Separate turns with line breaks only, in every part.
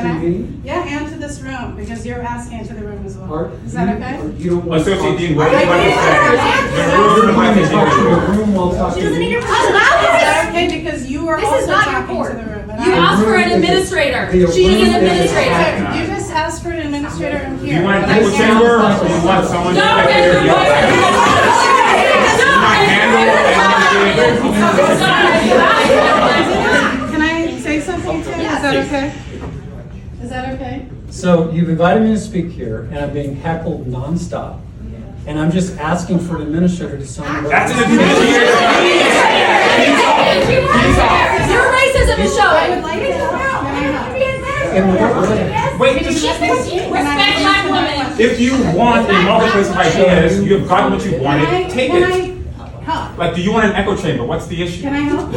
meeting?
Yeah, and to this room, because you're asking into the room as well. Is that okay?
You don't want to talk
Associate
to
Dean, what do you want to say?
the room while talking.
Is that okay? Because you are
This is
also
not your
talking
court.
to the room. and
You
I-
asked for an administrator. She is an administrator.
You just asked for an administrator in
Do
here.
you want an
and I
echo
can't-
chamber or do you want someone to
No,
hear you?
no,
Not handle
Can I say something, Tim? Is that okay? Is that okay?
So you've invited me to speak here, and I'm being heckled nonstop. And I'm just asking for an administrator to tell me what.
That's an administrator.
Your racism is
I
showing.
would like to help. Can I help?
In what way?
Wait,
Respect black women.
if you want a multiplicity of ideas, you have gotten what you wanted, take
Can
it.
I help?
Like, do you want an echo chamber? What's the issue?
Can I help?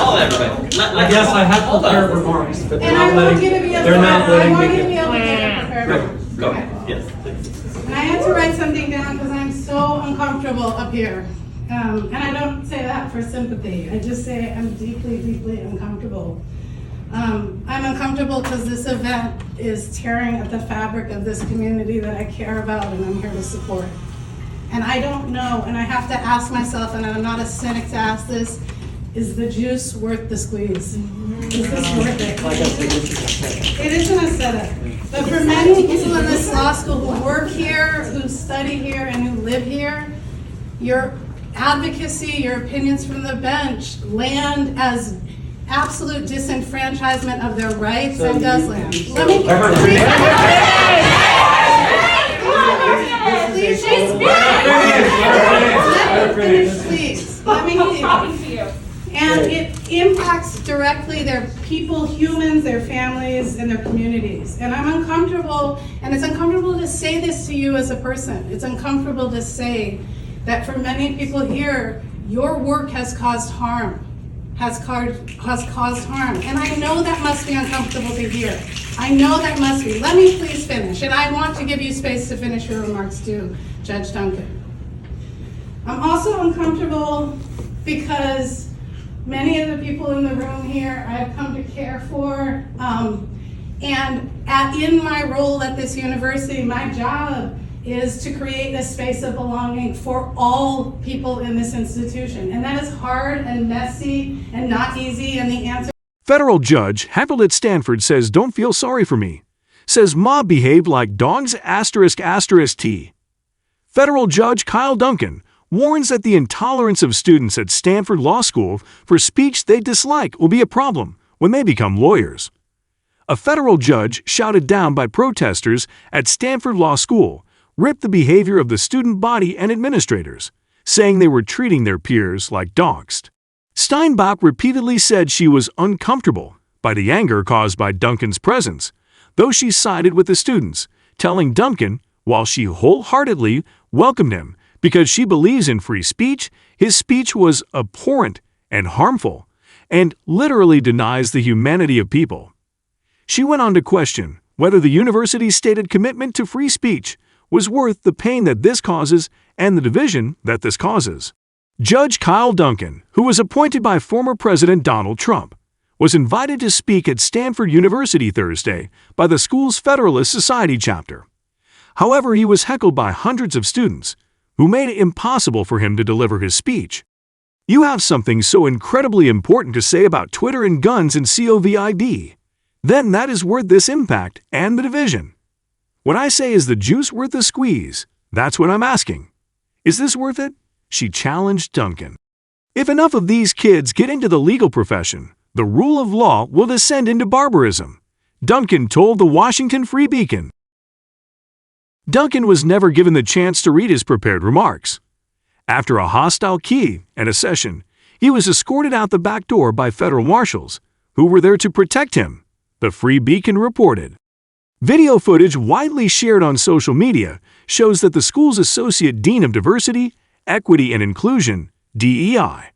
Hold everybody.
I guess I have prepared remarks, but they're
And I
not
want you to
letting,
be able
they're not
I
letting
want
me
you to be
get.
able to get it prepared.
Go.
Okay.
Yes, please.
And I had to write something down because I'm so uncomfortable up here. And I don't say that for sympathy. I just say I'm deeply, deeply uncomfortable. I'm uncomfortable because this event is tearing at the fabric of this community that I care about and I'm here to support. And I don't know, and I have to ask myself, and I'm not a cynic to ask this, is the juice worth the squeeze? Is this worth it?
Like I said, this is a setup.
It isn't a setup, but for many people in this law school who work here, who study here, and who live here, your advocacy, your opinions from the bench land as absolute disenfranchisement of their rights and does land. Let me please. Let me
Talking to you.
And it impacts directly their people, humans, their families, and their communities. And I'm uncomfortable, and it's uncomfortable to say this to you as a person. It's uncomfortable to say that for many people here, your work has caused harm, has caused harm. And I know that must be uncomfortable to hear. I know that must be. Let me please finish, and I want to give you space to finish your remarks too, Judge Duncan. I'm also uncomfortable because many of the people in the room here I've come to care for, and in my role at this university, my job is to create a space of belonging for all people in this institution. And that is hard and messy and not easy, and the answer.
Federal judge heckled at Stanford says don't feel sorry for me. Says mob behaved like dogs **T. Federal Judge Kyle Duncan warns that the intolerance of students at Stanford Law School for speech they dislike will be a problem when they become lawyers. A federal judge shouted down by protesters at Stanford Law School ripped the behavior of the student body and administrators, saying they were treating their peers like dogs. Steinbach repeatedly said she was uncomfortable by the anger caused by Duncan's presence, though she sided with the students, telling Duncan, while she wholeheartedly welcomed him because she believes in free speech, his speech was abhorrent and harmful, and literally denies the humanity of people. She went on to question whether the university's stated commitment to free speech was worth the pain that this causes and the division that this causes. Judge Kyle Duncan, who was appointed by former President Donald Trump, was invited to speak at Stanford University Thursday by the school's Federalist Society chapter. However, he was heckled by hundreds of students, who made it impossible for him to deliver his speech. You have something so incredibly important to say about Twitter and guns and COVID, then that is worth this impact and the division. What I say is the juice worth the squeeze. That's what I'm asking. Is this worth it? She challenged Duncan. If enough of these kids get into the legal profession, the rule of law will descend into barbarism, Duncan told the Washington Free Beacon. Duncan was never given the chance to read his prepared remarks. After a hostile key and a session, he was escorted out the back door by federal marshals, who were there to protect him, the Free Beacon reported. Video footage widely shared on social media shows that the school's Associate Dean of Diversity, Equity and Inclusion, DEI,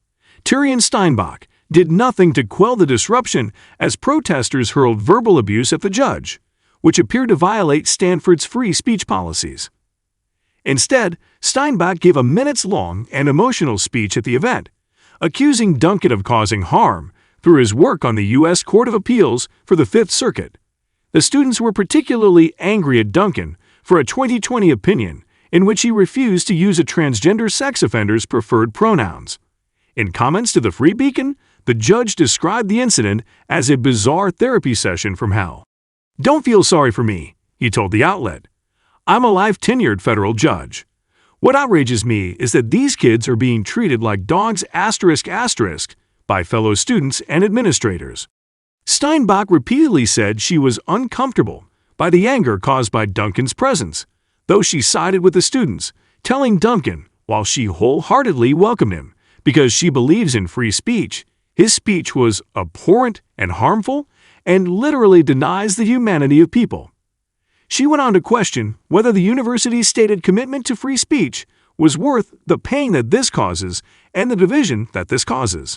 Tyrion Steinbach, did nothing to quell the disruption as protesters hurled verbal abuse at the judge, which appeared to violate Stanford's free speech policies. Instead, Steinbach gave a minutes-long and emotional speech at the event, accusing Duncan of causing harm through his work on the U.S. Court of Appeals for the Fifth Circuit. The students were particularly angry at Duncan for a 2020 opinion in which he refused to use a transgender sex offender's preferred pronouns. In comments to the Free Beacon, the judge described the incident as a bizarre therapy session from hell. "Don't feel sorry for me," he told the outlet. "I'm a life-tenured federal judge. What outrages me is that these kids are being treated like dogs by fellow students and administrators." Steinbach repeatedly said she was uncomfortable by the anger caused by Duncan's presence, though she sided with the students, telling Duncan, while she wholeheartedly welcomed him because she believes in free speech, his speech was abhorrent and harmful and literally denies the humanity of people. She went on to question whether the university's stated commitment to free speech was worth the pain that this causes and the division that this causes.